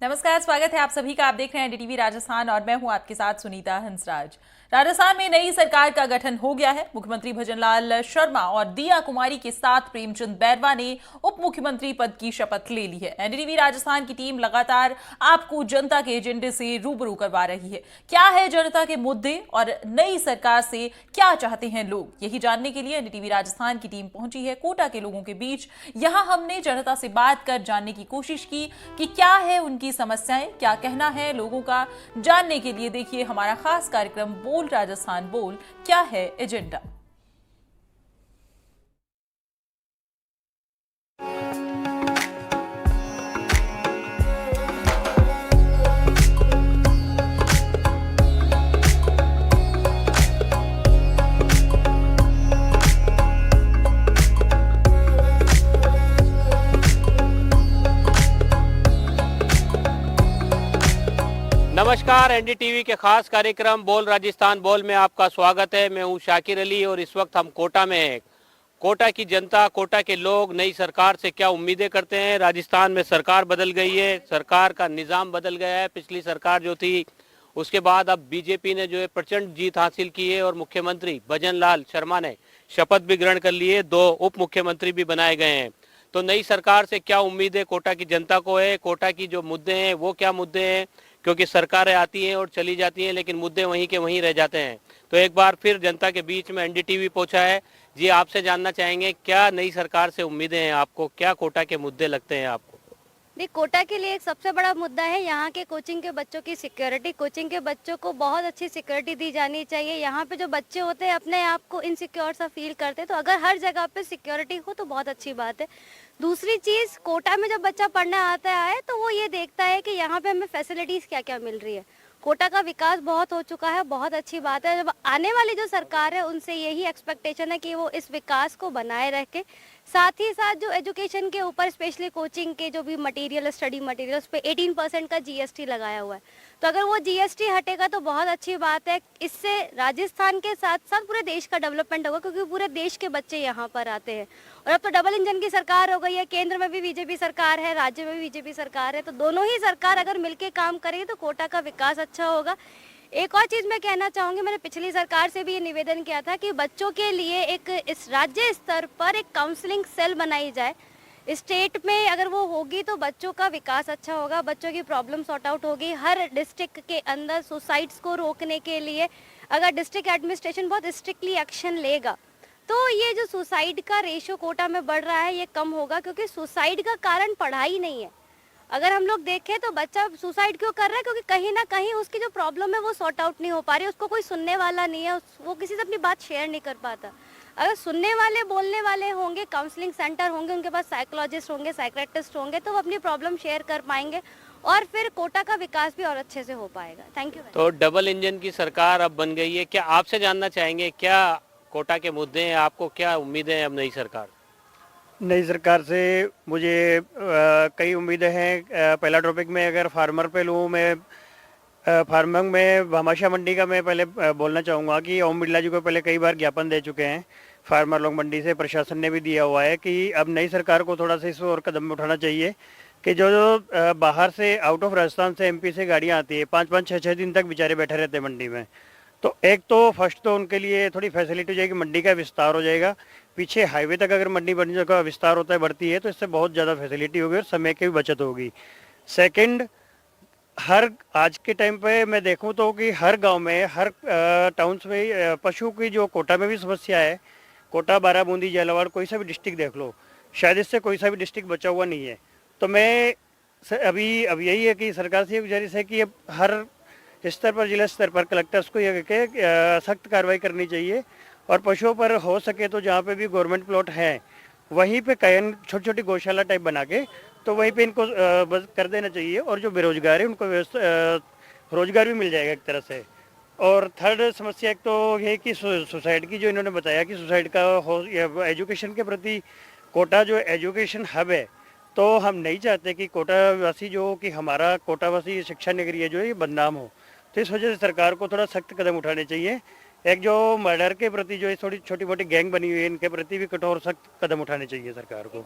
नमस्कार, स्वागत है आप सभी का। आप देख रहे हैं एनडीटीवी राजस्थान और मैं हूं आपके साथ सुनीता हंसराज। राजस्थान में नई सरकार का गठन हो गया है। मुख्यमंत्री भजनलाल शर्मा और दिया कुमारी के साथ प्रेमचंद बैरवा ने उप मुख्यमंत्री पद की शपथ ले ली है। एनडीटीवी राजस्थान की टीम लगातार आपको जनता के एजेंडे से रूबरू करवा रही है। क्या है जनता के मुद्दे और नई सरकार से क्या चाहते हैं लोग, यही जानने के लिए एनडीटीवी राजस्थान की टीम पहुंची है कोटा के लोगों के बीच। यहां हमने जनता से बात कर जानने की कोशिश की कि क्या है उनकी समस्याएं, क्या कहना है लोगों का। जानने के लिए देखिए हमारा खास कार्यक्रम बोल राजस्थान बोल, क्या है एजेंडा। नमस्कार, एनडीटीवी के खास कार्यक्रम बोल राजस्थान बोल में आपका स्वागत है। मैं हूं शाकिर अली और इस वक्त हम कोटा में हैं। कोटा की जनता, कोटा के लोग नई सरकार से क्या उम्मीदें करते हैं। राजस्थान में सरकार बदल गई है, सरकार का निज़ाम बदल गया है। पिछली सरकार जो थी उसके बाद अब बीजेपी ने जो है प्रचंड जीत हासिल की है और मुख्यमंत्री भजनलाल शर्मा ने शपथ भी ग्रहण कर ली है, 2 उप मुख्यमंत्री भी बनाए गए हैं। तो नई सरकार से क्या उम्मीदें कोटा की जनता को है, कोटा की जो मुद्दे हैं वो क्या मुद्दे हैं, क्योंकि सरकारें आती हैं और चली जाती हैं लेकिन मुद्दे वहीं के वहीं रह जाते हैं। तो एक बार फिर जनता के बीच में एनडीटीवी पहुंचा है। जी, आपसे जानना चाहेंगे क्या नई सरकार से उम्मीदें हैं आपको, क्या कोटा के मुद्दे लगते हैं आपको? नहीं, कोटा के लिए एक सबसे बड़ा मुद्दा है यहाँ के कोचिंग के बच्चों की सिक्योरिटी। कोचिंग के बच्चों को बहुत अच्छी सिक्योरिटी दी जानी चाहिए। यहाँ पे जो बच्चे होते हैं अपने आप को इनसिक्योर सा फील करते हैं, तो अगर हर जगह पे सिक्योरिटी हो तो बहुत अच्छी बात है। दूसरी चीज़, कोटा में जब बच्चा पढ़ने आता है तो वो ये देखता है कि यहाँ पे हमें फैसिलिटीज़ क्या क्या मिल रही है। कोटा का विकास बहुत हो चुका है, बहुत अच्छी बात है। जब आने वाली जो सरकार है उनसे यही एक्सपेक्टेशन है कि वो इस विकास को बनाए रखे। साथ ही साथ जो एजुकेशन के ऊपर, स्पेशली कोचिंग के जो भी मटेरियल, स्टडी मटेरियल, उस पर 18% का जीएसटी लगाया हुआ है। तो अगर वो जीएसटी हटेगा तो बहुत अच्छी बात है। इससे राजस्थान के साथ साथ पूरे देश का डेवलपमेंट होगा, क्योंकि पूरे देश के बच्चे यहाँ पर आते हैं। और अब तो डबल इंजन की सरकार हो गई है, केंद्र में भी बीजेपी सरकार है, राज्य में भी बीजेपी सरकार है। तो दोनों ही सरकार अगर मिलकर काम करेगी तो कोटा का विकास अच्छा होगा। एक और चीज़ मैं कहना चाहूँगी, मैंने पिछली सरकार से भी ये निवेदन किया था कि बच्चों के लिए एक इस राज्य स्तर पर एक काउंसलिंग सेल बनाई जाए। स्टेट में अगर वो होगी तो बच्चों का विकास अच्छा होगा, बच्चों की प्रॉब्लम सॉर्ट आउट होगी। हर डिस्ट्रिक्ट के अंदर सुसाइड्स को रोकने के लिए अगर डिस्ट्रिक्ट एडमिनिस्ट्रेशन बहुत स्ट्रिक्टली एक्शन लेगा तो ये जो सुसाइड का रेशो कोटा में बढ़ रहा है ये कम होगा, क्योंकि सुसाइड का कारण पढ़ाई नहीं है। अगर हम लोग देखें तो बच्चा सुसाइड क्यों कर रहा है, क्योंकि कहीं ना कहीं उसकी जो प्रॉब्लम है वो सॉर्ट आउट नहीं हो पा रही, उसको कोई सुनने वाला नहीं है, वो किसी से अपनी बात शेयर नहीं कर पाता। अगर सुनने वाले, बोलने वाले होंगे, काउंसलिंग सेंटर होंगे, उनके पास साइकोलॉजिस्ट होंगे, साइकेट्रिस्ट होंगे, तो वो अपनी प्रॉब्लम शेयर कर पाएंगे और फिर कोटा का विकास भी और अच्छे से हो पाएगा। Thank you. तो डबल इंजन की सरकार अब बन गई है, क्या आपसे जानना चाहेंगे क्या कोटा के मुद्दे हैं, आपको क्या उम्मीदें हैं अब नई सरकार? नई सरकार से मुझे कई उम्मीदें हैं। पहला टॉपिक में अगर फार्मर पे लूँ, मैं फार्मिंग में भामाशाह मंडी का मैं पहले बोलना चाहूँगा कि ओम बिरला जी को पहले कई बार ज्ञापन दे चुके हैं फार्मर लोग मंडी से। प्रशासन ने भी दिया हुआ है कि अब नई सरकार को थोड़ा सा इस और कदम उठाना चाहिए कि जो जो बाहर से, आउट ऑफ राजस्थान से, एमपी से गाड़ियाँ आती है, 5-5, 6-6 दिन तक बेचारे बैठे रहते हैं मंडी में। तो एक तो फर्स्ट तो उनके लिए थोड़ी फैसिलिटी हो जाएगी, मंडी का विस्तार हो जाएगा। पीछे हाईवे तक अगर मंडी बनने का विस्तार होता है, बढ़ती है, तो इससे बहुत ज़्यादा फैसिलिटी होगी और समय की भी बचत होगी। सेकंड, हर आज के टाइम पे मैं देखूं तो कि हर गांव में, हर टाउन्स में पशु की जो कोटा में भी समस्या है। कोटा, बाराबूंदी, झालावाड़, कोई सा भी डिस्ट्रिक्ट देख लो, शायद इससे कोई सा भी डिस्ट्रिक्ट बचा हुआ नहीं है। तो मैं अब यही है कि सरकार से ये गुजारिश है कि अब हर स्तर पर, जिला स्तर पर कलेक्टर्स को ये सख्त कार्रवाई करनी चाहिए और पशुओं पर हो सके तो जहाँ पे भी गवर्नमेंट प्लॉट है वहीं पे कैन छोटी छोटी गौशाला टाइप बना के तो वहीं पे इनको बस कर देना चाहिए और जो बेरोजगार है उनको रोजगार भी मिल जाएगा एक तरह से। और थर्ड समस्या एक तो ये कि सुसाइड की, जो इन्होंने बताया कि सुसाइड का हो, एजुकेशन के प्रति कोटा जो एजुकेशन हब है, तो हम नहीं चाहते कि कोटावासी जो कि हमारा कोटावासी शिक्षा नगरी है जो ये बदनाम हो। तो इस वजह से सरकार को थोड़ा सख्त कदम उठाने चाहिए एक जो मर्डर के प्रति जो थोड़ी छोटी मोटी गैंग बनी हुई है, इनके प्रति भी कठोर सख्त कदम उठाने चाहिए सरकार को।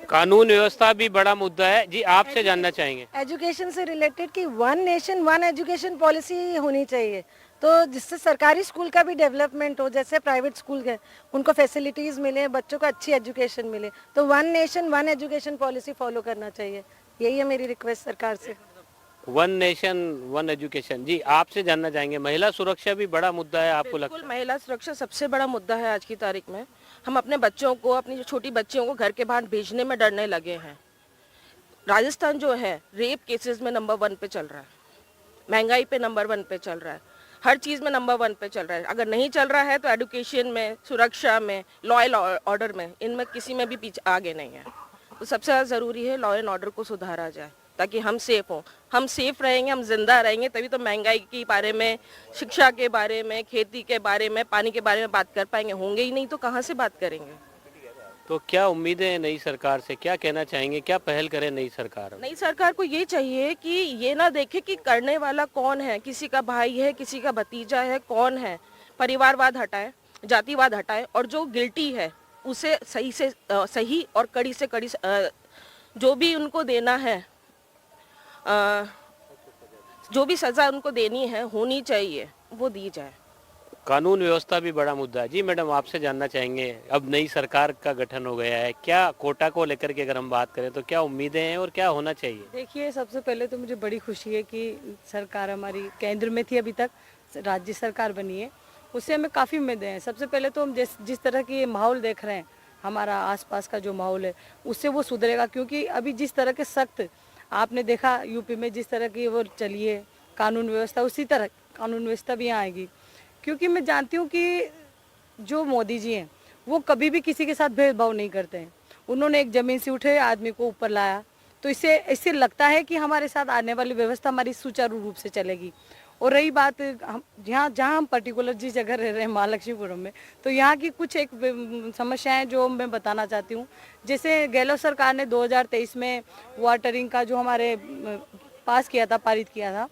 कानून व्यवस्था भी बड़ा मुद्दा है जी, आपसे जानना चाहेंगे। एजुकेशन से रिलेटेड कि one nation one education policy होनी चाहिए, तो जिससे सरकारी स्कूल का भी डेवलपमेंट हो, जैसे प्राइवेट स्कूल के उनको फैसिलिटीज मिले, बच्चों को अच्छी एजुकेशन मिले, तो one nation one education policy follow करना चाहिए। यही है मेरी रिक्वेस्ट सरकार से। वन नेशन वन एजुकेशन जी, आपसे जानना चाहेंगे, महिला सुरक्षा भी बड़ा मुद्दा है आपको लगता बिल्कुल, महिला सुरक्षा सबसे बड़ा मुद्दा है आज की तारीख में। हम अपने बच्चों को, अपनी जो छोटी बच्चियों को घर के बाहर भेजने में डरने लगे हैं। राजस्थान जो है रेप केसेस में नंबर 1 पे चल रहा है, महंगाई पे नंबर 1 पे चल रहा है, हर चीज़ में नंबर 1 पे चल रहा है। अगर नहीं चल रहा है तो एजुकेशन में, सुरक्षा में, लॉ एंड ऑर्डर में, इनमें किसी में भी पीछे आगे नहीं है। तो सबसे ज़्यादा ज़रूरी है लॉ एंड ऑर्डर को सुधारा जाए ताकि हम सेफ हों। हम सेफ रहेंगे, हम जिंदा रहेंगे, तभी तो महंगाई के बारे में, शिक्षा के बारे में, खेती के बारे में, पानी के बारे में बात कर पाएंगे। होंगे ही नहीं तो कहाँ से बात करेंगे। तो क्या उम्मीदें हैं नई सरकार से, क्या कहना चाहेंगे, क्या पहल करे नई सरकार? नई सरकार को ये चाहिए कि ये ना देखे कि करने वाला कौन है, किसी का भाई है, किसी का भतीजा है, कौन है। परिवारवाद हटाए, जातिवाद हटाए और जो गिल्टी है उसे सही से सही और कड़ी से कड़ी जो भी उनको देना है, जो भी सजा उनको देनी है, होनी चाहिए, वो दी जाए। कानून व्यवस्था भी बड़ा मुद्दा है जी। मैडम, आपसे जानना चाहेंगे, अब नई सरकार का गठन हो गया है, क्या कोटा को लेकर के अगर हम बात करें तो क्या उम्मीदें हैं और क्या होना चाहिए? देखिए, सबसे पहले तो मुझे बड़ी खुशी है कि सरकार हमारी केंद्र में थी, अभी तक राज्य सरकार बनी है, उससे हमें काफ़ी उम्मीदें हैं। सबसे पहले तो हम जिस तरह की ये माहौल देख रहे हैं, हमारा आसपास का जो माहौल है उससे वो सुधरेगा, क्योंकि अभी जिस तरह के सख्त आपने देखा यूपी में जिस तरह की वो चली है कानून व्यवस्था, उसी तरह कानून व्यवस्था भी यहाँ आएगी। क्योंकि मैं जानती हूँ कि जो मोदी जी हैं वो कभी भी किसी के साथ भेदभाव नहीं करते हैं। उन्होंने एक ज़मीन से उठे आदमी को ऊपर लाया, तो इससे लगता है कि हमारे साथ आने वाली व्यवस्था हमारी सुचारू रूप से चलेगी। और रही बात जहाँ हम पर्टिकुलर जिस जगह रह रहे हैं महालक्ष्मीपुरम में, तो यहाँ की कुछ एक समस्याएं जो मैं बताना चाहती हूँ। जैसे गहलोत सरकार ने 2023 में वाटरिंग का जो हमारे पास किया था, पारित किया था,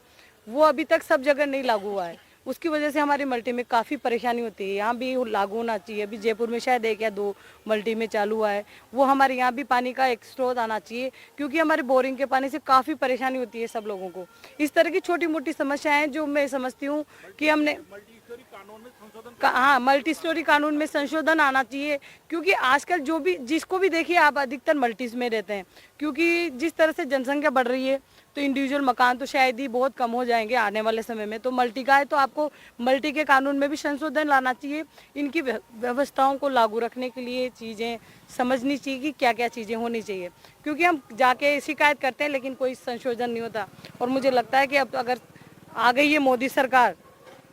वो अभी तक सब जगह नहीं लागू हुआ है। उसकी वजह से हमारी मल्टी में काफ़ी परेशानी होती है। यहाँ भी लागू होना चाहिए। अभी जयपुर में शायद 1 या 2 मल्टी में चालू हुआ है, वो हमारे यहाँ भी पानी का एक स्रोत आना चाहिए, क्योंकि हमारे बोरिंग के पानी से काफ़ी परेशानी होती है सब लोगों को। इस तरह की छोटी मोटी समस्याएं जो मैं समझती हूँ कि हमने हाँ, मल्टी स्टोरी कानून में संशोधन आना चाहिए, क्योंकि आजकल जो भी जिसको भी देखिए आप अधिकतर मल्टीज में रहते हैं, क्योंकि जिस तरह से जनसंख्या बढ़ रही है तो इंडिविजुअल मकान तो शायद ही बहुत कम हो जाएंगे आने वाले समय में। तो मल्टी का है तो आपको मल्टी के कानून में भी संशोधन लाना चाहिए। इनकी व्यवस्थाओं को लागू रखने के लिए चीज़ें समझनी चाहिए कि क्या क्या चीज़ें होनी चाहिए, क्योंकि हम जाके शिकायत करते हैं लेकिन कोई संशोधन नहीं होता। और मुझे लगता है कि अब अगर आ गई है मोदी सरकार,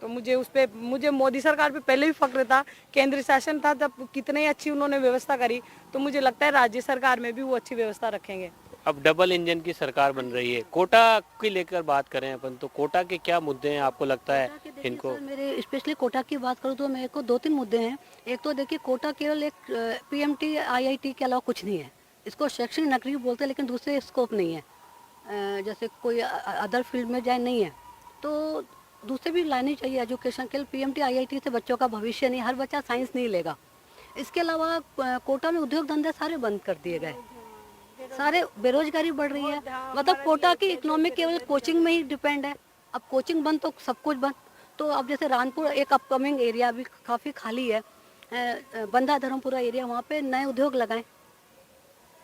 तो मुझे मोदी सरकार पे पहले भी फक्र था। केंद्र शासन था तब कितनी अच्छी उन्होंने व्यवस्था करी, तो मुझे लगता है राज्य सरकार में भी वो अच्छी व्यवस्था रखेंगे। अब डबल इंजन की सरकार बन रही है, कोटा की लेकर बात करें अपन, तो कोटा के क्या मुद्दे हैं आपको लगता है इनको? मेरे स्पेशली कोटा की बात करूँ तो मेरे को 2-3 मुद्दे हैं। एक तो देखिए, कोटा केवल एक PMT IIT के अलावा कुछ नहीं है। इसको शैक्षणिक नगरी बोलते हैं, लेकिन दूसरे स्कोप नहीं है, जैसे कोई अदर फील्ड में जाए नहीं है। तो दूसरे भी लानी चाहिए एजुकेशन के लिए। PMT IIT से बच्चों का भविष्य नहीं, हर बच्चा साइंस नहीं लेगा। इसके अलावा कोटा में उद्योग धंधे सारे बंद कर दिए गए, सारे बेरोजगारी बढ़ रही है। मतलब कोटा की इकोनॉमी केवल कोचिंग में ही डिपेंड है। अब कोचिंग बंद तो सब कुछ बंद। तो अब जैसे रानपुर एक अपकमिंग एरिया भी काफ़ी खाली है, बंदा धर्मपुरा एरिया, वहाँ पे नए उद्योग लगाएं,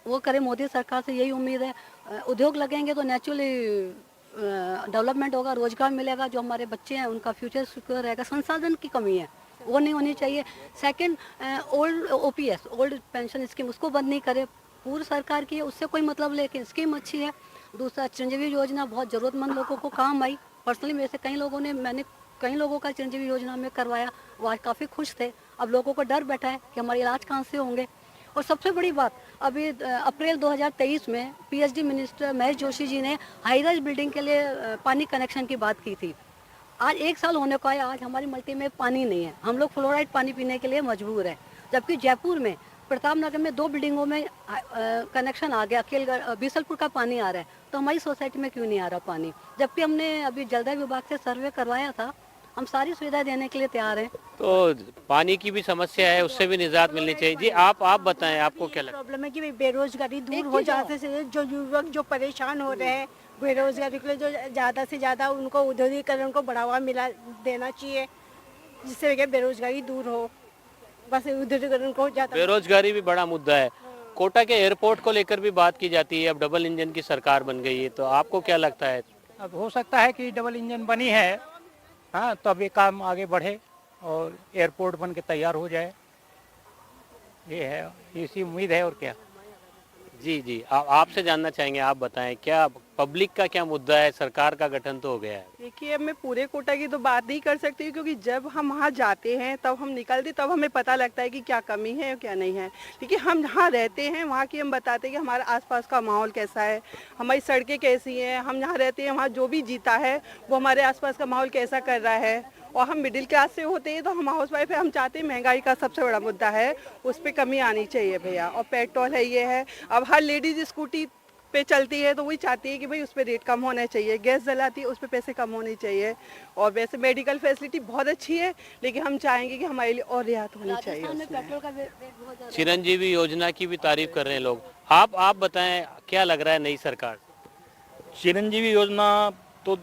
वो करें। मोदी सरकार से यही उम्मीद है। उद्योग लगेंगे तो नेचुरली डेवलपमेंट होगा, रोजगार मिलेगा, जो हमारे बच्चे हैं उनका फ्यूचर सिक्योर रहेगा। संसाधन की कमी है, वो नहीं होनी चाहिए। Second, old OPS old pension scheme, उसको बंद नहीं करे। पूर्व सरकार की है, उससे कोई मतलब, लेकिन स्कीम अच्छी है। दूसरा, चिरंजीवी योजना बहुत ज़रूरतमंद लोगों को काम आई। पर्सनली मेरे से मैंने कई लोगों का चिरंजीवी योजना में करवाया, वो आज काफ़ी खुश थे। अब लोगों को डर बैठा है कि हमारे इलाज कहाँ से होंगे। और सबसे बड़ी बात, अभी अप्रैल 2023 में PhD मिनिस्टर महेश जोशी जी ने हाई राइज बिल्डिंग के लिए पानी कनेक्शन की बात की थी। आज 1 साल होने को आया, आज हमारी मल्टी में पानी नहीं है। हम लोग फ्लोराइड पानी पीने के लिए मजबूर हैं। जबकि जयपुर में प्रताप नगर में 2 बिल्डिंगों में कनेक्शन आ गया, अकेलगढ़ बीसलपुर का पानी आ रहा है, तो हमारी सोसाइटी में क्यों नहीं आ रहा पानी? जबकि हमने अभी जलदाय विभाग से सर्वे करवाया था, हम सारी सुविधा देने के लिए तैयार हैं। तो पानी की भी समस्या है, उससे भी निजात मिलनी चाहिए। जी आप बताएं, आपको क्या लगता है? प्रॉब्लम है कि बेरोजगारी दूर हो जाने से जो युवक जो परेशान हो रहे हैं बेरोजगारी के लिए, जो ज़्यादा से ज़्यादा उनको उद्योगीकरण को बढ़ावा देना चाहिए, जिससे कि बेरोजगारी दूर हो। बस उद्योगीकरण को ज़्यादा। बेरोजगारी भी बड़ा मुद्दा है। कोटा के एयरपोर्ट को लेकर भी बात की जाती है, अब डबल इंजन की सरकार बन गई है, तो आपको क्या लगता है? अब हो सकता है कि डबल इंजन बनी है, हाँ, तो अब ये काम आगे बढ़े और एयरपोर्ट बन के तैयार हो जाए, ये है, इसी उम्मीद है। और क्या? जी आपसे जानना चाहेंगे, आप बताएं क्या पब्लिक का क्या मुद्दा है? सरकार का गठन तो हो गया है। देखिए, अब मैं पूरे कोटा की तो बात नहीं कर सकती, क्योंकि जब हम वहाँ जाते हैं तब हम निकलते तब हमें पता लगता है कि क्या कमी है और क्या नहीं है। लेकिन हम जहाँ रहते हैं वहाँ की हम बताते हैं कि हमारे आसपास का माहौल कैसा है, हमारी सड़कें कैसी हैं, हम जहाँ रहते हैं वहाँ जो भी जीता है वो हमारे आसपास का माहौल कैसा कर रहा है। और हम मिडिल क्लास से होते हैं तो हम हाउस वाइफ है, हम चाहते हैं, महंगाई का सबसे बड़ा मुद्दा है, उस पर कमी आनी चाहिए भैया। और पेट्रोल है, ये है, अब हर लेडीज स्कूटी पे चलती है तो वही चाहती है कि भाई उस पर रेट कम होना चाहिए, गैस जलाती है उस पर पैसे कम होने चाहिए। और वैसे मेडिकल फैसिलिटी बहुत अच्छी है, लेकिन हम चाहेंगे कि हमारे लिए और रियायत होनी चाहिए उसमें। चिरंजीवी योजना की भी तारीफ कर रहे हैं लोग। आप बताएं क्या लग रहा है नई सरकार? चिरंजीवी योजना तो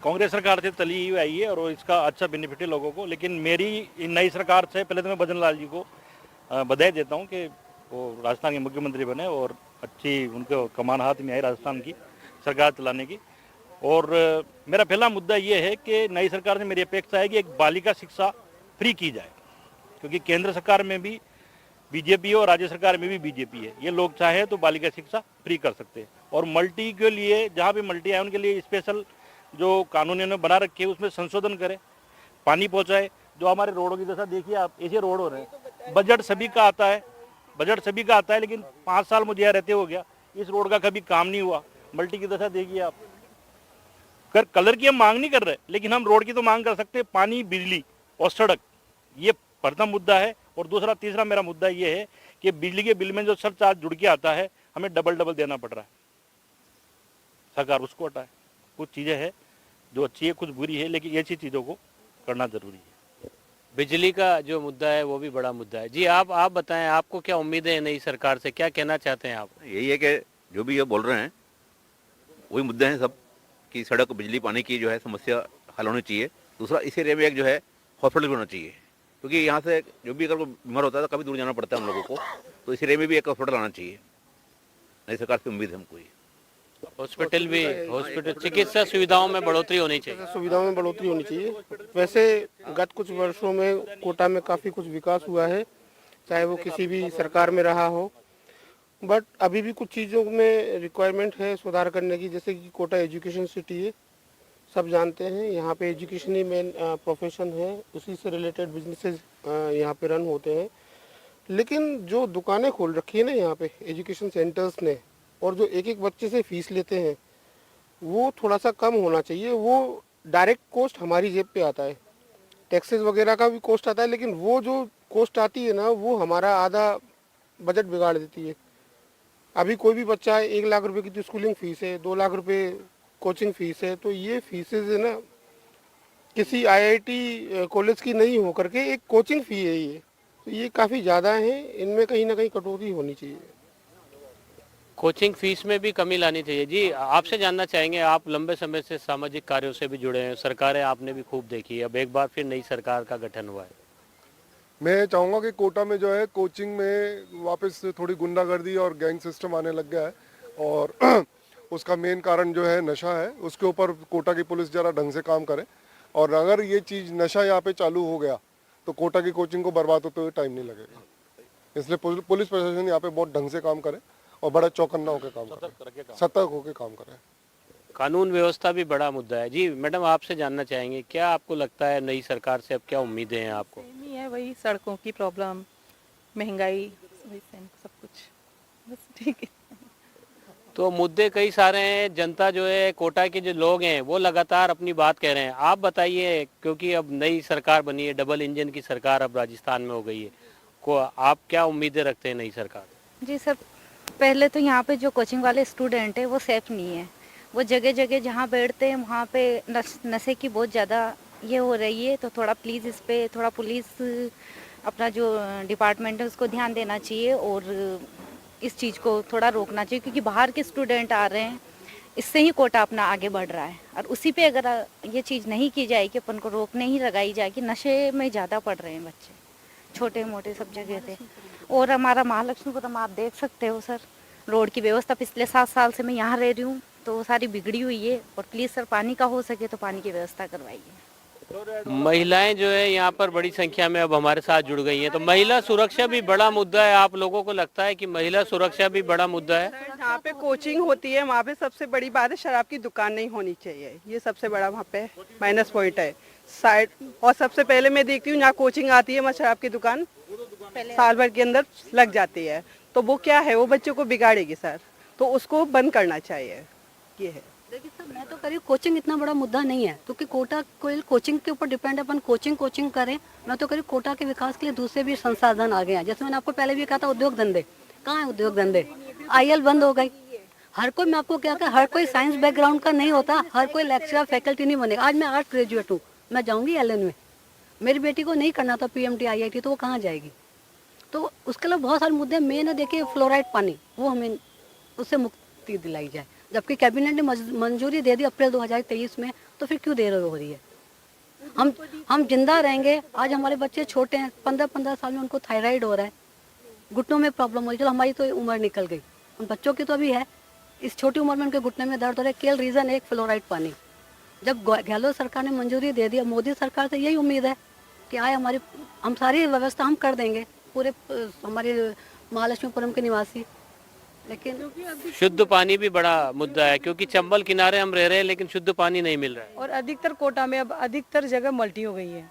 कांग्रेस सरकार से तली हुई आई है और इसका अच्छा बेनिफिट है लोगों को। लेकिन मेरी नई सरकार से पहले तो मैं भजन लाल जी को बधाई देता हूं कि वो राजस्थान के मुख्यमंत्री बने और अच्छी उनको कमान हाथ में आई राजस्थान की सरकार चलाने की। और मेरा पहला मुद्दा ये है कि नई सरकार से मेरी अपेक्षा है कि एक बालिका शिक्षा फ्री की जाए, क्योंकि केंद्र सरकार में भी बीजेपी है और राज्य सरकार में भी बीजेपी है। ये लोग चाहे तो बालिका शिक्षा फ्री कर सकते हैं। और मल्टी के लिए, जहाँ भी मल्टी है उनके लिए स्पेशल जो कानून इन्होंने बना रखे है उसमें संशोधन करें, पानी पहुँचाए। जो हमारे रोडों की दशा देखिए आप, ऐसे रोड हो रहे हैं, बजट सभी का आता है, लेकिन 5 साल मुझे यहाँ रहते हो गया, इस रोड का कभी काम नहीं हुआ। मल्टी की दशा देखिए आप। कलर की हम मांग नहीं कर रहे, लेकिन हम रोड की तो मांग कर सकते हैं, पानी, बिजली और सड़क, ये प्रथम मुद्दा है। और दूसरा तीसरा मेरा मुद्दा ये है कि बिजली के बिल में जो सरचार्ज जुड़ के आता है हमें डबल देना पड़ रहा है, सरकार उसको हटाए। कुछ चीज़ें हैं जो अच्छी है, कुछ बुरी है, लेकिन ऐसी चीज़ों को करना जरूरी है। बिजली का जो मुद्दा है वो भी बड़ा मुद्दा है। जी आप बताएं, आपको क्या उम्मीदें हैं नई सरकार से, क्या कहना चाहते हैं आप? यही है कि जो भी ये बोल रहे हैं वही मुद्दे हैं सब, कि सड़क, बिजली, पानी की जो है समस्या हल होनी चाहिए। दूसरा इस एरिया में एक जो है हॉस्पिटल भी होना चाहिए, क्योंकि यहाँ से जो भी अगर वो बीमार होता है तो काफ़ी दूर जाना पड़ता है हम लोगों को, तो इस एरिया में भी एक हॉस्पिटल आना चाहिए। नई सरकार से उम्मीद है हमको ये हॉस्पिटल चिकित्सा सुविधाओं में बढ़ोतरी होनी चाहिए। वैसे गत कुछ वर्षों में कोटा में काफ़ी कुछ विकास हुआ है, चाहे वो किसी भी सरकार में रहा हो, बट अभी भी कुछ चीज़ों में रिक्वायरमेंट है सुधार करने की। जैसे कि कोटा एजुकेशन सिटी है, सब जानते हैं, यहाँ पे एजुकेशन ही मेन प्रोफेशन है, उसी से रिलेटेड बिजनेसेस यहाँ पे रन होते हैं। लेकिन जो दुकानें खोल रखी है ना यहाँ पे एजुकेशन सेंटर्स ने, और जो एक एक बच्चे से फीस लेते हैं, वो थोड़ा सा कम होना चाहिए। वो डायरेक्ट कॉस्ट हमारी जेब पे आता है, टैक्सेस वगैरह का भी कॉस्ट आता है, लेकिन वो जो कॉस्ट आती है ना, वो हमारा आधा बजट बिगाड़ देती है। अभी कोई भी बच्चा 1 लाख रुपए की तो स्कूलिंग फीस है, 2 लाख रुपए कोचिंग फीस है, तो ये फीसेज है ना किसी IIT कॉलेज की नहीं हो करके एक कोचिंग फी है ये, तो ये काफ़ी ज़्यादा है, इनमें कहीं ना कहीं कटौती होनी चाहिए। कोचिंग फीस में भी कमी लानी चाहिए। जी आपसे जानना चाहेंगे, आप लंबे समय से सामाजिक कार्यों से भी जुड़े हैं, सरकारें आपने भी खूब देखी है, अब एक बार फिर नई सरकार का गठन हुआ है। मैं चाहूँगा कि कोटा में जो है कोचिंग में वापस थोड़ी गुंडागर्दी और गैंग सिस्टम आने लग गया है, और उसका मेन कारण जो है नशा है। उसके ऊपर कोटा की पुलिस ज़रा ढंग से काम करे, और अगर ये चीज़ नशा यहाँ पे चालू हो गया तो कोटा की कोचिंग को बर्बाद होते हुए टाइम नहीं लगेगा। इसलिए पुलिस प्रशासन यहाँ पे बहुत ढंग से काम करे और बड़ा चौकन्ना होकर काम करे, सतर्क होकर काम करे। कानून व्यवस्था भी बड़ा मुद्दा है। जी मैडम आपसे जानना चाहेंगे, क्या आपको लगता है नई सरकार से अब क्या उम्मीदें हैं आपको? नहीं है, वही सड़कों की प्रॉब्लम, महंगाई, सब कुछ बस ठीक है। तो मुद्दे कई सारे हैं, जनता जो है, कोटा के जो लोग हैं वो लगातार अपनी बात कह रहे हैं। आप बताइए, क्योंकि अब नई सरकार बनी है, डबल इंजन की सरकार अब राजस्थान में हो गई है, को आप क्या उम्मीदें रखते हैं नई सरकार? जी सर, पहले तो यहाँ पे जो कोचिंग वाले स्टूडेंट है वो सेफ नहीं है। वो जगह जगह जहाँ बैठते हैं वहाँ पे नशे की बहुत ज़्यादा ये हो रही है, तो थोड़ा प्लीज़ इस पे थोड़ा पुलिस अपना जो डिपार्टमेंट है उसको ध्यान देना चाहिए और इस चीज़ को थोड़ा रोकना चाहिए, क्योंकि बाहर के स्टूडेंट आ रहे हैं, इससे ही कोटा अपना आगे बढ़ रहा है। और उसी पे अगर ये चीज़ नहीं की जाएगी, अपन को रोकने ही लगाई जाएगी, नशे में ज़्यादा पड़ रहे हैं बच्चे छोटे मोटे सब जगह थे। और हमारा महालक्ष्मीपुरम आप देख सकते हो सर, रोड की व्यवस्था पिछले 7 साल से मैं यहाँ रह रही हूँ तो वो सारी बिगड़ी हुई है। और प्लीज़ सर पानी का हो सके तो पानी की व्यवस्था करवाइए। महिलाएं जो है यहाँ पर बड़ी संख्या में अब हमारे साथ जुड़ गई हैं, तो महिला सुरक्षा भी बड़ा मुद्दा है। आप लोगों को लगता है कि महिला सुरक्षा भी बड़ा मुद्दा है? जहाँ पे कोचिंग होती है वहाँ पे सबसे बड़ी बात है शराब की दुकान नहीं होनी चाहिए, ये सबसे बड़ा वहाँ पे माइनस पॉइंट है साइड। और सबसे पहले मैं देखती हूँ जहाँ कोचिंग आती है वहाँ शराब की दुकान साल भर के अंदर लग जाती है, तो वो क्या है, वो बच्चों को बिगाड़ेगी सर, तो उसको बंद करना चाहिए। ये है। देखिए सर, मैं तो कह रही हूँ कोचिंग इतना बड़ा मुद्दा नहीं है, क्योंकि कोटा कोई कोचिंग के ऊपर डिपेंड है, अपन कोचिंग करें। मैं तो कह रही हूँ कोटा के विकास के लिए दूसरे भी संसाधन आ गए हैं। जैसे मैंने आपको पहले भी कहा था, उद्योग धंधे कहाँ है? उद्योग धंधे IL बंद हो गई। हर कोई, मैं आपको क्या कहा, हर कोई साइंस बैकग्राउंड का नहीं होता, हर कोई लेक्चरर फैकल्टी नहीं बनेगा। आज मैं आर्ट्स ग्रेजुएट हूँ, मैं जाऊँगी LN में, मेरी बेटी को नहीं करना था PMT IIT, तो वो कहाँ जाएगी? तो उसके लिए बहुत सारे मुद्दे मेन है। देखिए फ्लोराइड पानी, वो हमें उससे मुक्ति दिलाई जाए, जबकि कैबिनेट ने मंजूरी दे दी अप्रैल 2023 में, तो फिर क्यों देर हो रही है? हम जिंदा रहेंगे। आज हमारे बच्चे छोटे हैं, 15-15 साल में उनको थायराइड हो रहा है, घुटनों में प्रॉब्लम हो रही है। चलो हमारी तो उम्र निकल गई, उन बच्चों की तो अभी है। इस छोटी उम्र में उनके घुटने में दर्द हो रहा है, केवल रीज़न एक फ्लोराइड पानी। जब गहलोत सरकार ने मंजूरी दे दी, मोदी सरकार से यही उम्मीद है कि आए हम सारी व्यवस्था हम कर देंगे, पूरे हमारे महालक्ष्मीपुरम के निवासी। लेकिन शुद्ध पानी भी बड़ा मुद्दा है, क्योंकि चंबल किनारे हम रह रहे हैं लेकिन शुद्ध पानी नहीं मिल रहा है। और अधिकतर कोटा में अब अधिकतर जगह मल्टी हो गई है,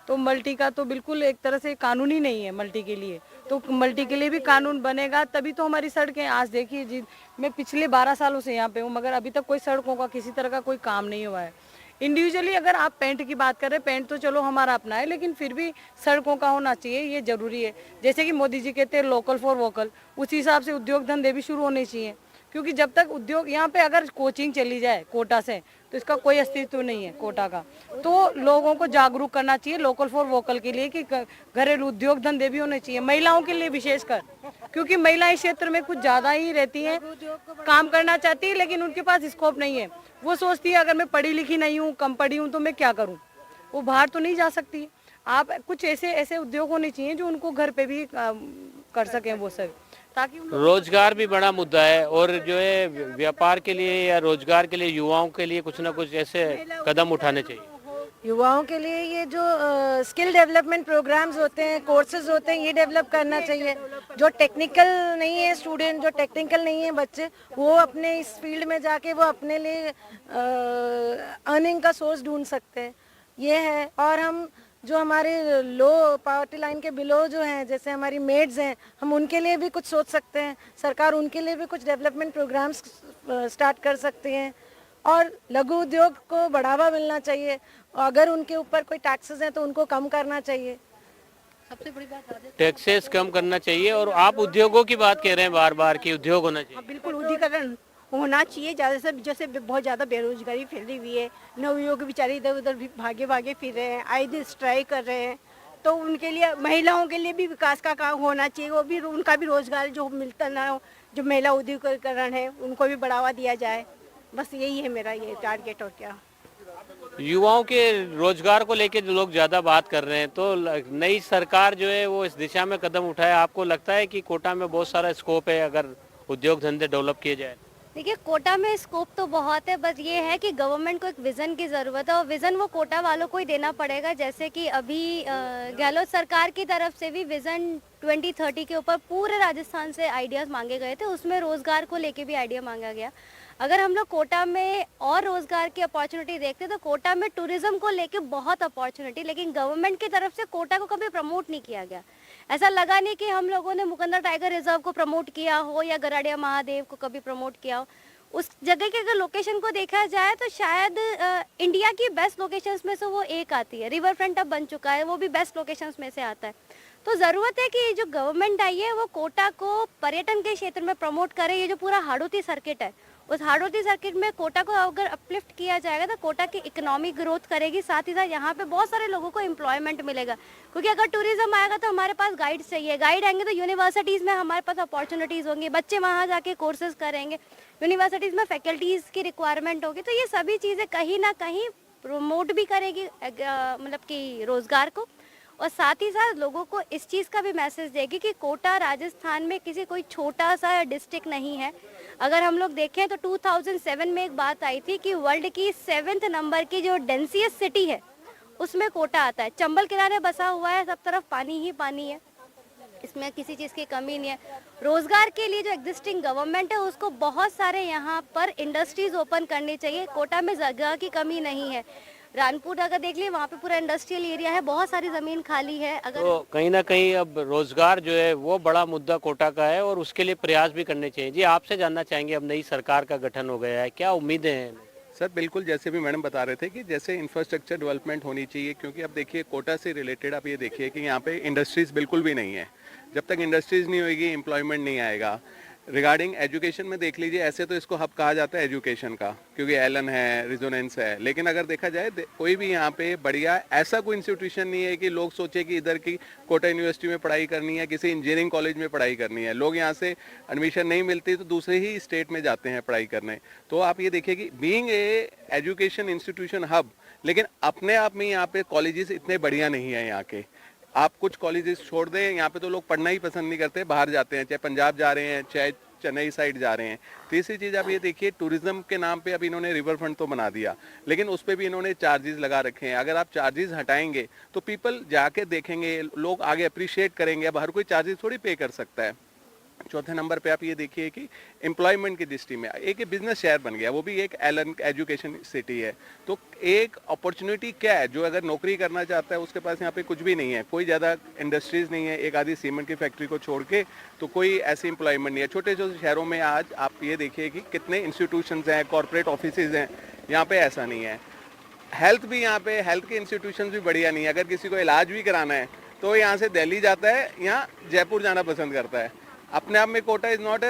तो मल्टी का तो बिल्कुल एक तरह से कानून ही नहीं है मल्टी के लिए। तो मल्टी के लिए भी कानून बनेगा तभी तो हमारी सड़कें। आज देखिए जी, मैं पिछले 12 सालों से यहाँ पे हूँ, मगर अभी तक कोई सड़कों का किसी तरह का कोई काम नहीं हुआ है। इंडिविजुअली अगर आप पेंट की बात करें, पेंट तो चलो हमारा अपना है, लेकिन फिर भी सड़कों का होना चाहिए, ये जरूरी है। जैसे कि मोदी जी कहते हैं लोकल फॉर वोकल, उसी हिसाब से उद्योग धंधे भी शुरू होने चाहिए। क्योंकि जब तक उद्योग यहाँ पे अगर कोचिंग चली जाए कोटा से, तो इसका कोई अस्तित्व नहीं है कोटा का। तो लोगों को जागरूक करना चाहिए लोकल फॉर वोकल के लिए, कि घरेलू उद्योग धंधे भी होने चाहिए महिलाओं के लिए विशेषकर, क्योंकि महिलाएं इस क्षेत्र में कुछ ज्यादा ही रहती हैं, काम करना चाहती है लेकिन उनके पास स्कोप नहीं है। वो सोचती है अगर मैं पढ़ी लिखी नहीं हूँ, कम पढ़ी हूँ, तो मैं क्या करूँ, वो बाहर तो नहीं जा सकती। आप कुछ ऐसे उद्योग होने चाहिए जो उनको घर पे भी कर सकें वो सब, ताकि रोजगार भी बड़ा मुद्दा है। और जो है व्यापार के लिए या रोजगार के लिए युवाओं के लिए कुछ ना कुछ ऐसे कदम उठाने चाहिए। युवाओं के लिए ये जो स्किल डेवलपमेंट प्रोग्राम्स होते हैं, कोर्सेज होते हैं, ये डेवलप करना चाहिए। जो टेक्निकल नहीं है स्टूडेंट, जो टेक्निकल नहीं है बच्चे, वो अपने इस फील्ड में जाके वो अपने लिए अर्निंग का सोर्स ढूंढ सकते हैं, ये है। और हम जो हमारे लो पावर्टी लाइन के बिलो जो हैं, जैसे हमारी मेड्स हैं, हम उनके लिए भी कुछ सोच सकते हैं। सरकार उनके लिए भी कुछ डेवलपमेंट प्रोग्राम्स स्टार्ट कर सकती हैं। और लघु उद्योग को बढ़ावा मिलना चाहिए, अगर उनके ऊपर कोई टैक्सेस हैं तो उनको कम करना चाहिए। सबसे बड़ी बात टैक्सेस कम करना चाहिए। और आप उद्योगों की बात कह रहे हैं बार बार कि उद्योग होना चाहिए। बिल्कुल उद्योगीकरण होना चाहिए ज़्यादा से, जैसे बहुत ज़्यादा बेरोजगारी फैली हुई है, नवयुवक बेचारे इधर उधर भी भागे फिर रहे हैं, आए दिन स्ट्राइक कर रहे हैं, तो उनके लिए महिलाओं के लिए भी विकास का काम होना चाहिए। वो भी उनका भी रोजगार जो मिलता ना हो, जो महिला उद्योगीकरण है उनको भी बढ़ावा दिया जाए, बस यही है मेरा ये टारगेट। और क्या, युवाओं के रोजगार को लेकर जो लोग ज्यादा बात कर रहे हैं, तो नई सरकार जो है वो इस दिशा में कदम उठाए। आपको लगता है कि कोटा में बहुत सारा स्कोप है अगर उद्योग धंधे डेवलप किए जाए? देखिए कोटा में स्कोप तो बहुत है, बस ये है कि गवर्नमेंट को एक विज़न की ज़रूरत है, और विज़न वो कोटा वालों को ही देना पड़ेगा। जैसे कि अभी गहलोत सरकार की तरफ से भी विज़न 2030 के ऊपर पूरे राजस्थान से आइडियाज़ मांगे गए थे, उसमें रोज़गार को लेके भी आइडिया मांगा गया। अगर हम लोग कोटा में और रोज़गार की अपॉर्चुनिटी देखते तो कोटा में टूरिज़्म को लेके बहुत अपॉर्चुनिटी, लेकिन गवर्नमेंट की तरफ से कोटा को कभी प्रमोट नहीं किया गया। ऐसा लगा नहीं कि हम लोगों ने मुकंदर टाइगर रिजर्व को प्रमोट किया हो या गराडिया महादेव को कभी प्रमोट किया हो। उस जगह के अगर लोकेशन को देखा जाए तो शायद इंडिया की बेस्ट लोकेशंस में से वो एक आती है। रिवर फ्रंट अब बन चुका है, वो भी बेस्ट लोकेशंस में से आता है। तो ज़रूरत है कि जो गवर्नमेंट आई है वो कोटा को पर्यटन के क्षेत्र में प्रमोट करे। ये जो पूरा हाड़ौती सर्किट है उस हाड़ौती सर्किट में कोटा को अगर अपलिफ्ट किया जाएगा तो कोटा की इकोनॉमिक ग्रोथ करेगी, साथ ही साथ यहाँ पे बहुत सारे लोगों को एम्प्लॉयमेंट मिलेगा। क्योंकि अगर टूरिज्म आएगा तो हमारे पास गाइड्स चाहिए, गाइड आएंगे तो यूनिवर्सिटीज़ में हमारे पास अपॉर्चुनिटीज़ होंगी, बच्चे वहाँ जाके कोर्सेज करेंगे, यूनिवर्सिटीज़ में फैकल्टीज़ की रिक्वायरमेंट होगी। तो ये सभी चीज़ें कहीं ना कहीं प्रमोट भी करेगी मतलब कि रोज़गार को, और साथ ही साथ लोगों को इस चीज़ का भी मैसेज देगी कि कोटा राजस्थान में किसी कोई छोटा सा डिस्ट्रिक्ट नहीं है। अगर हम लोग देखें तो 2007 में एक बात आई थी कि वर्ल्ड की 7th नंबर की जो डेंसिएस्ट सिटी है उसमें कोटा आता है। चंबल किनारे बसा हुआ है, सब तरफ पानी ही पानी है, इसमें किसी चीज़ की कमी नहीं है। रोज़गार के लिए जो एग्जिस्टिंग गवर्नमेंट है उसको बहुत सारे यहाँ पर इंडस्ट्रीज़ ओपन करनी चाहिए। कोटा में जगह की कमी नहीं है। रानपुर अगर देख लिए वहाँ पे पूरा इंडस्ट्रियल एरिया है, बहुत सारी ज़मीन खाली है। अगर तो कहीं ना कहीं अब रोजगार जो है वो बड़ा मुद्दा कोटा का है और उसके लिए प्रयास भी करने चाहिए। जी आपसे जानना चाहेंगे, अब नई सरकार का गठन हो गया है, क्या उम्मीदें हैं? सर बिल्कुल, जैसे भी मैडम बता रहे थे कि जैसे इंफ्रास्ट्रक्चर डेवलपमेंट होनी चाहिए, क्योंकि अब देखिए कोटा से रिलेटेड आप ये देखिए कि यहाँ पे इंडस्ट्रीज़ बिल्कुल भी नहीं है। जब तक इंडस्ट्रीज़ नहीं होगी एम्प्लॉयमेंट नहीं आएगा। रिगार्डिंग एजुकेशन में देख लीजिए, ऐसे तो इसको हब कहा जाता है एजुकेशन का, क्योंकि एलन है, रिजोनेंस है, लेकिन अगर देखा जाए कोई भी यहाँ पे बढ़िया ऐसा कोई इंस्टीट्यूशन नहीं है कि लोग सोचे कि इधर की कोटा यूनिवर्सिटी में पढ़ाई करनी है, किसी इंजीनियरिंग कॉलेज में पढ़ाई करनी है। लोग यहाँ से एडमिशन नहीं मिलती तो दूसरे ही स्टेट में जाते हैं पढ़ाई करने। तो आप ये देखिए कि being a education institution hub, लेकिन अपने आप में यहाँ पे कॉलेजेस इतने बढ़िया नहीं है यहाँ के। आप कुछ कॉलेजेस छोड़ दें, यहाँ पे तो लोग पढ़ना ही पसंद नहीं करते, बाहर जाते हैं, चाहे पंजाब जा रहे हैं, चाहे चेन्नई साइड जा रहे हैं। तीसरी चीज़ आप ये देखिए, टूरिज्म के नाम पे अब इन्होंने रिवर फ्रंट तो बना दिया, लेकिन उस पर भी इन्होंने चार्जेस लगा रखे हैं। अगर आप चार्जेस हटाएंगे तो पीपल जाके देखेंगे, लोग आगे अप्रिशिएट करेंगे। अब हर कोई चार्जेस थोड़ी पे कर सकता है। चौथे नंबर पे आप ये देखिए कि एम्प्लॉयमेंट की दृष्टि में एक बिजनेस शहर बन गया, वो भी एक एजुकेशन सिटी है। तो एक अपॉर्चुनिटी क्या है, जो अगर नौकरी करना चाहता है उसके पास यहाँ पे कुछ भी नहीं है, कोई ज़्यादा इंडस्ट्रीज़ नहीं है, एक आधी सीमेंट की फैक्ट्री को छोड़ के तो कोई ऐसी एम्प्लॉयमेंट नहीं है। छोटे छोटे शहरों में आज आप ये देखिए कि कितने इंस्टीट्यूशंस हैं, कॉर्पोरेट ऑफिसेज हैं, यहाँ पे ऐसा नहीं है। हेल्थ भी यहाँ पे, हेल्थ के इंस्टीट्यूशन भी बढ़िया नहीं है। अगर किसी को इलाज भी कराना है तो यहाँ से दिल्ली जाता है, यहाँ जयपुर जाना पसंद करता है। अपने आप में कोटा इज़ नॉट,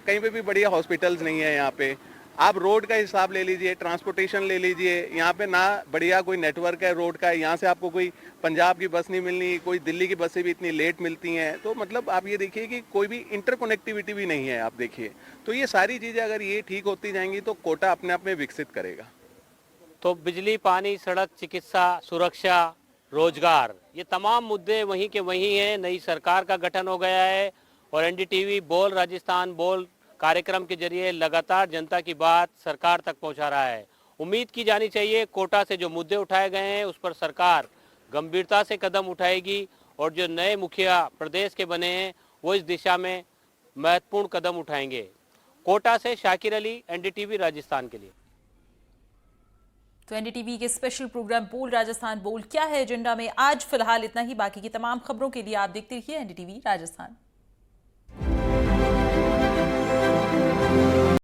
कहीं पे भी बढ़िया हॉस्पिटल्स नहीं है यहाँ पे। आप रोड का हिसाब ले लीजिए, ट्रांसपोर्टेशन ले लीजिए, यहाँ पे ना बढ़िया कोई नेटवर्क है रोड का। यहाँ से आपको कोई पंजाब की बस नहीं मिलनी, कोई दिल्ली की बसें भी इतनी लेट मिलती हैं। तो मतलब आप ये देखिए कि कोई भी इंटरकनेक्टिविटी भी नहीं है। आप देखिए तो ये सारी चीज़ें अगर ये ठीक होती जाएंगी तो कोटा अपने आप में विकसित करेगा। तो बिजली, पानी, सड़क, चिकित्सा, सुरक्षा, रोजगार, ये तमाम मुद्दे वहीं के वहीं हैं। नई सरकार का गठन हो गया है और एनडीटीवी बोल राजस्थान बोल कार्यक्रम के जरिए लगातार जनता की बात सरकार तक पहुंचा रहा है। उम्मीद की जानी चाहिए कोटा से जो मुद्दे उठाए गए हैं उस पर सरकार गंभीरता से कदम उठाएगी और जो नए मुखिया प्रदेश के बने हैं वो इस दिशा में महत्वपूर्ण कदम उठाएंगे। कोटा से शाकिर अली, एनडीटीवी राजस्थान के लिए। तो एनडीटीवी के स्पेशल प्रोग्राम बोल राजस्थान बोल क्या है एजेंडा में आज फिलहाल इतना ही। बाकी की तमाम खबरों के लिए आप देखते रहिए एनडीटीवी राजस्थान।